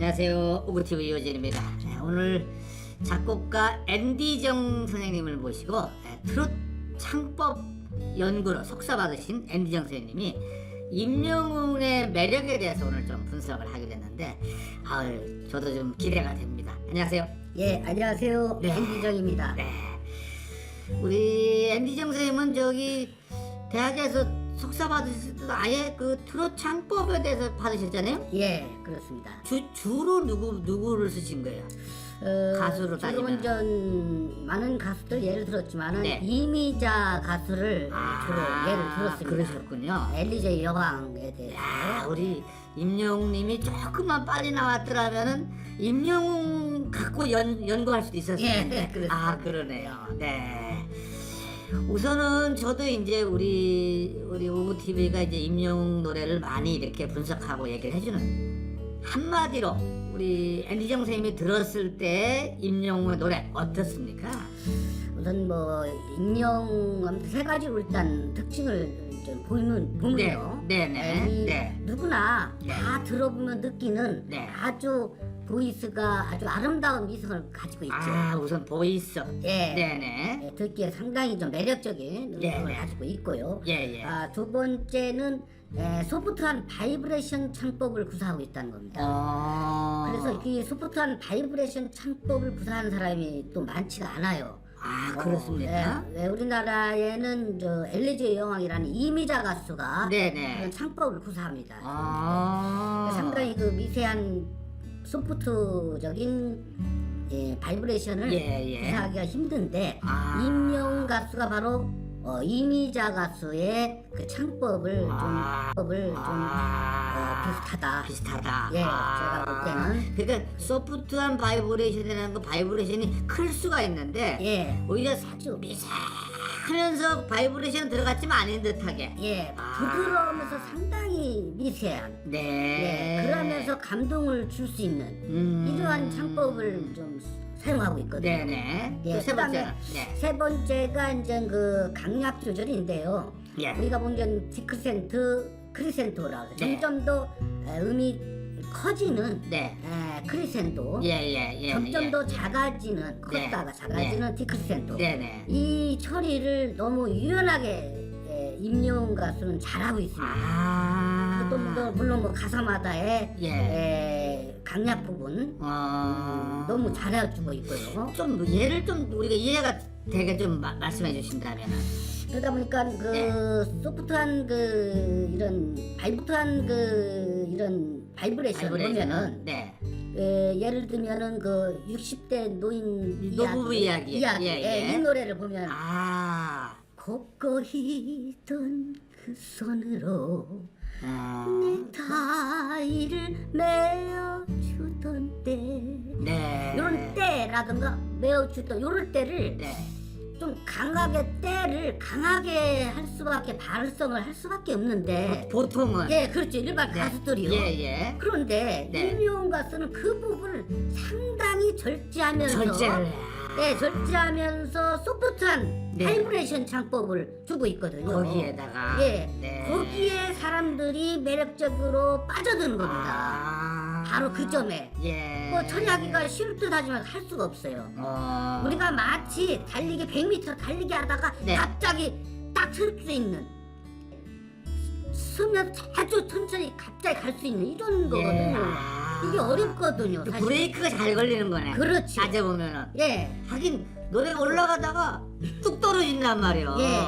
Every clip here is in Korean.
안녕하세요. 우구TV 이호진입니다. 오늘 작곡가 앤디정 선생님을 모시고 트롯 창법 연구로 석사 받으신 앤디정 선생님이 임영웅의 매력에 대해서 오늘 좀 분석을 하게 됐는데 저도 좀 기대가 됩니다. 안녕하세요. 예, 안녕하세요. 네. 앤디정입니다. 네. 우리 앤디정 선생님은 저기 대학에서 석사 받으실 때도 아예 그 트롯 창법에 대해서 받으셨잖아요? 예, 그렇습니다. 주로 누구를 쓰신 거예요? 가수로 지금은 전 많은 가수들 예를 들었지만은 네. 이미자 가수를 주로 예를 들었습니다. 그러셨군요. 엘리제 여왕에 대해서. 야, 우리 임영웅님이 조금만 빨리 나왔더라면은 임영웅 갖고 연구할 수도 있었을 예, 텐데. 그렇습니다. 그러네요. 네. 우선은 저도 이제 우리 우구TV가 이제 임영웅 노래를 많이 이렇게 분석하고 얘기를 해주는 한마디로 우리 앤디정 선생님이 들었을 때 임영웅의 노래 어떻습니까? 우선 뭐 임영웅 세 가지로 일단 특징을 좀 보면요. 네. 누구나 네. 다 들어보면 느끼는 네. 아주 보이스가 아주 아름다운 미성을 가지고 있죠. 우선 보이스. 예. 네네. 예, 듣기에 상당히 좀 매력적인 네, 음성을 네. 가지고 있고요. 예. 두 번째는 소프트한 바이브레이션 창법을 구사하고 있다는 겁니다. 그래서 이 소프트한 바이브레이션 창법을 구사하는 사람이 또 많지가 않아요. 그렇습니까? 왜 우리나라에는 저 엘리제 여왕이라는 이미자 가수가 네네. 그런 창법을 구사합니다. 아. 상당히 그 미세한 소프트적인 바이브레이션을 예. 구사하기가 힘든데 아. 임영웅 가수가 바로 이미자 가수의 그 창법을 비슷하다. 예, 제가 볼 때는. 그러니까 소프트한 바이브레이션이라는 거 바이브레이션이 클 수가 있는데 예, 오히려 아주 미세하면서 바이브레이션 들어갔지만 아닌 듯하게. 예, 부드러우면서 상당히 미세한. 네. 예, 그러면서 감동을 줄 수 있는 이러한 창법을 좀 사용하고 있거든요. 네네. 예, 또 세 번째는. 그다음에 네. 세 번째가 이제 그 강약 조절인데요. 예. 우리가 보면 디크센트, 크리센토라고 해서 네. 점점 더 음이 커지는 네. 크리센토, 예. 점점 더 작아지는 컸다가 작아지는 디크센토. 네네. 이 처리를 너무 유연하게 임영웅 가수는 잘하고 있습니다. 또 물론 뭐 가사마다의 강약 부분 너무 잘해주고 있고요. 좀 예를 좀 우리가 이해가 되게 좀 말씀해 주신다면. 그러다 보니까 소프트한 이런 바이브트한 이런 바이브레이션 보면은 네. 예를 들면은 60대 노인 노부부 이야기. 이 노래를 보면 아. 고고히던 그 손으로 넥타이를 메어주던 때 네. 요런 때라든가 메어주던 요럴 때를 네. 좀 강하게 할 수밖에 발성을 할 수밖에 없는데 보통은. 예, 그렇죠. 일반 네. 가수들이요. 예. 그런데 네. 임영웅 가수는 그 부분을 상당히 절제하면서 절제하면서 소프트한 네. 바이브레이션 창법을 주고 있거든요. 거기에다가. 네. 거기에 사람들이 매력적으로 빠져드는 겁니다. 바로 그 점에. 예. 뭐 처리하기가 쉬울 듯 하지만 할 수가 없어요. 우리가 마치 달리기 100m 달리기 하다가 네. 갑자기 딱 설 수 있는 서면 아주 천천히 갑자기 갈 수 있는 이런 거거든요. 이게 어렵거든요. 사실. 브레이크가 잘 걸리는 거네. 그렇지. 따져보면은. 예. 하긴 노래가 올라가다가 뚝 떨어진단 말이에요. 예.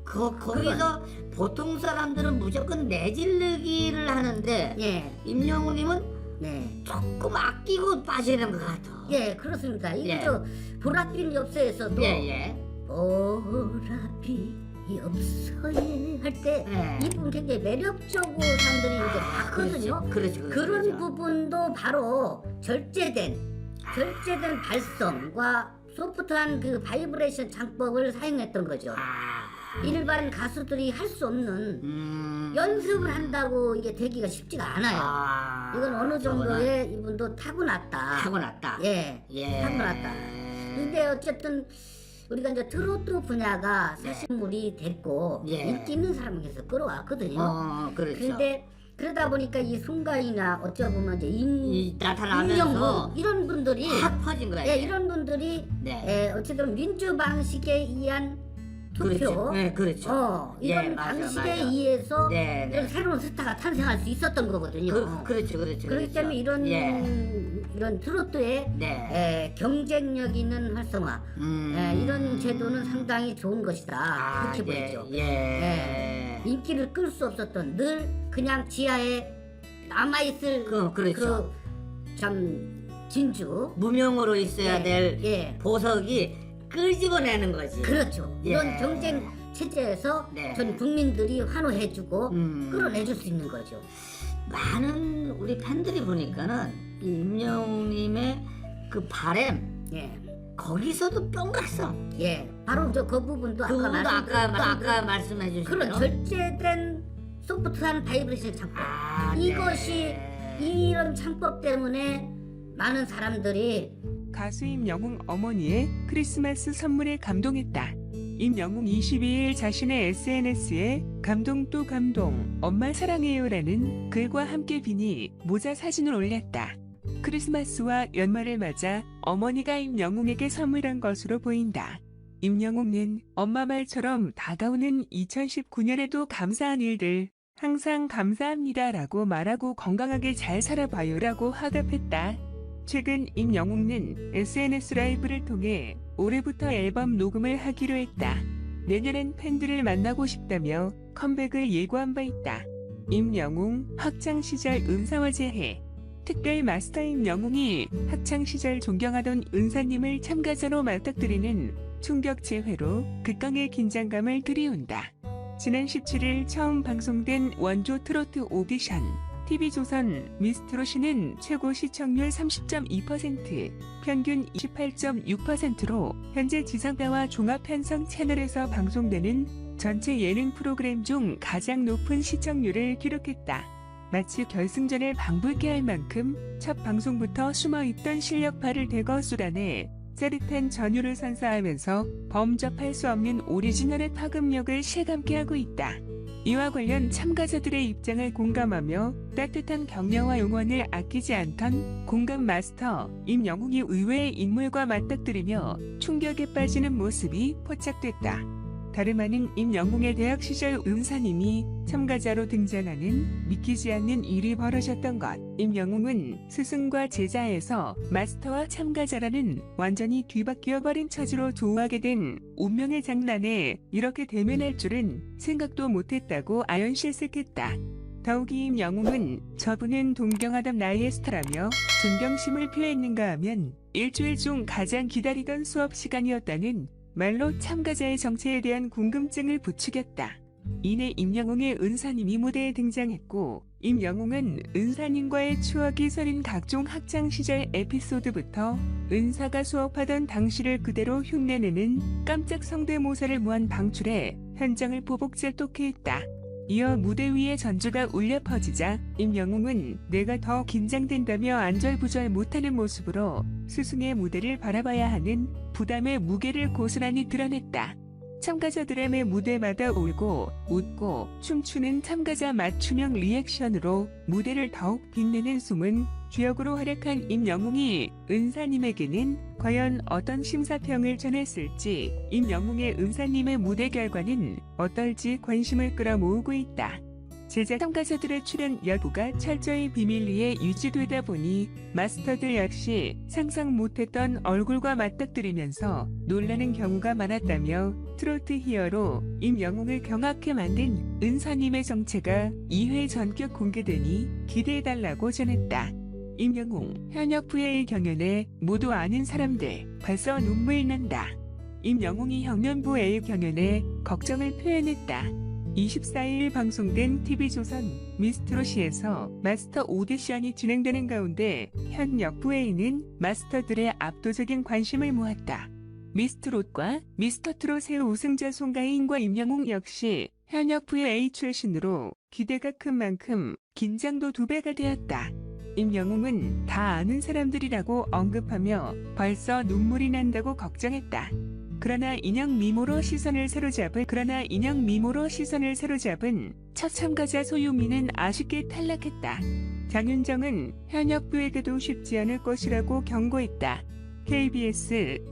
거기서 보통 사람들은 무조건 내질르기를 하는데 예. 임영웅님은 네. 조금 아끼고 빠지는 것 같아. 예, 그렇습니다. 이게 예. 저 보랏빛 엽서에서도 예. 보랏빛 엽서에 할 때 예. 이분 굉장히 매력적으로 사람들이 이제 봤거든요. 그렇죠. 그런 부분도 바로 절제된 발성과 소프트한 그 바이브레이션 창법을 사용했던 거죠. 일반 가수들이 할 수 없는 연습을 한다고 이게 되기가 쉽지가 않아요. 이건 어느 정도의 이분도 타고났다. 예. 타고났다. 근데 어쨌든 우리가 이제 트로트 분야가 사실물이 됐고 예. 인기 있는 사람에게서 끌어왔거든요. 그렇죠. 그런데 그러다 보니까 이 순간이나 어쩌보면 이제 나타나면서 임영웅 이런 분들이 확 퍼진 거예요. 예, 이런 분들이 네. 어쨌든 민주 방식에 의한 투표, 그렇죠. 네, 그렇죠. 이런 예, 맞아, 방식에 맞아. 의해서 네, 이런 네. 새로운 스타가 탄생할 수 있었던 거거든요. 그렇죠. 그렇기 그렇죠. 때문에 이런 예. 이런 트로트의 네. 경쟁력 있는 활성화, 이런 제도는 상당히 좋은 것이다. 그렇게 예, 보이죠. 예. 인기를 끌 수 없었던 늘 그냥 지하에 남아있을 그렇죠. 참 진주 무명으로 있어야 예, 될 예. 보석이 끄집어내는 거지. 그렇죠. 예. 이런 경쟁 체제에서 네. 전 국민들이 환호해주고 끌어내줄 수 있는 거죠. 많은 우리 팬들이 보니까는 이 임영웅님의 그 바램 예, 거기서도 뿅 갔어. 예. 바로 그 부분도 그 부분도 아까 말씀드린 말씀해 주신 그런 대로. 절제된 소프트한 바이브레이션 창법. 이것이 네. 이런 창법 때문에 많은 사람들이 가수 임영웅 어머니의 크리스마스 선물에 감동했다. 임영웅 22일 자신의 SNS에 감동 또 감동, 엄마 사랑해요라는 글과 함께 비니 모자 사진을 올렸다. 크리스마스와 연말을 맞아 어머니가 임영웅에게 선물한 것으로 보인다. 임영웅은 엄마 말처럼 다가오는 2019년에도 감사한 일들 항상 감사합니다라고 말하고 건강하게 잘 살아봐요라고 화답했다. 최근 임영웅은 SNS 라이브를 통해 올해부터 앨범 녹음을 하기로 했다. 내년엔 팬들을 만나고 싶다며 컴백을 예고한 바 있다. 임영웅 학창시절 은사와 재해. 특별 마스터 임영웅이 학창시절 존경하던 은사님을 참가자로 맞닥뜨리는 충격 재회로 극강의 긴장감을 들이운다. 지난 17일 처음 방송된 원조 트로트 오디션 TV조선 미스트롯이는 최고 시청률 30.2%, 평균 28.6%로 현재 지상파와 종합 편성 채널에서 방송되는 전체 예능 프로그램 중 가장 높은 시청률을 기록했다. 마치 결승전을 방불케 할 만큼 첫 방송부터 숨어있던 실력파를 대거 쏟아내 짜릿한 전율을 선사하면서 범접할 수 없는 오리지널의 파급력을 실감케 하고 있다. 이와 관련 참가자들의 입장을 공감하며 따뜻한 격려와 응원을 아끼지 않던 공감 마스터 임영웅이 의외의 인물과 맞닥뜨리며 충격에 빠지는 모습이 포착됐다. 다름 아닌 임영웅의 대학 시절 은사님이 참가자로 등장하는 믿기지 않는 일이 벌어졌던 것. 임영웅은 스승과 제자에서 마스터와 참가자라는 완전히 뒤바뀌어버린 처지로 조우하게 된 운명의 장난에 이렇게 대면할 줄은 생각도 못했다고 아연실색했다. 더욱이 임영웅은 저분은 동경하던 나의 스타라며 존경심을 표했는가 하면 일주일 중 가장 기다리던 수업 시간이었다는 말로 참가자의 정체에 대한 궁금증을 부추겼다. 이내 임영웅의 은사님이 무대에 등장했고 임영웅은 은사님과의 추억이 서린 각종 학창시절 에피소드부터 은사가 수업하던 당시를 그대로 흉내내는 깜짝 성대모사를 무한 방출해 현장을 보복절독해 했다. 이어 무대 위에 전주가 울려 퍼지자 임영웅은 내가 더 긴장된다며 안절부절 못하는 모습으로 스승의 무대를 바라봐야 하는 부담의 무게를 고스란히 드러냈다. 참가자들의 매 무대마다 울고 웃고 춤추는 참가자 맞춤형 리액션으로 무대를 더욱 빛내는 숨은 주역으로 활약한 임영웅이 은사님에게는 과연 어떤 심사평을 전했을지 임영웅의 은사님의 무대 결과는 어떨지 관심을 끌어모으고 있다. 제작 참가자들의 출연 여부가 철저히 비밀리에 유지되다 보니 마스터들 역시 상상 못했던 얼굴과 맞닥뜨리면서 놀라는 경우가 많았다며 트로트 히어로 임영웅을 경악해 만든 은사님의 정체가 2회 전격 공개되니 기대해달라고 전했다. 임영웅 현역 부의 경연에 모두 아는 사람들 벌써 눈물 난다. 임영웅이 형년부의 경연에 걱정을 표현했다. 24일 방송된 TV조선 미스트롯이에서 마스터 오디션이 진행되는 가운데 현 역부회의는 마스터들의 압도적인 관심을 모았다. 미스트롯과 미스터트롯의 우승자 송가인과 임영웅 역시 현 역부회의 출신으로 기대가 큰 만큼 긴장도 2배가 되었다. 임영웅은 다 아는 사람들이라고 언급하며 벌써 눈물이 난다고 걱정했다. 그러나 인형 미모로 시선을 사로잡은 첫 참가자 소유미는 아쉽게 탈락했다. 장윤정은 현역부에게도 쉽지 않을 것이라고 경고했다. KBS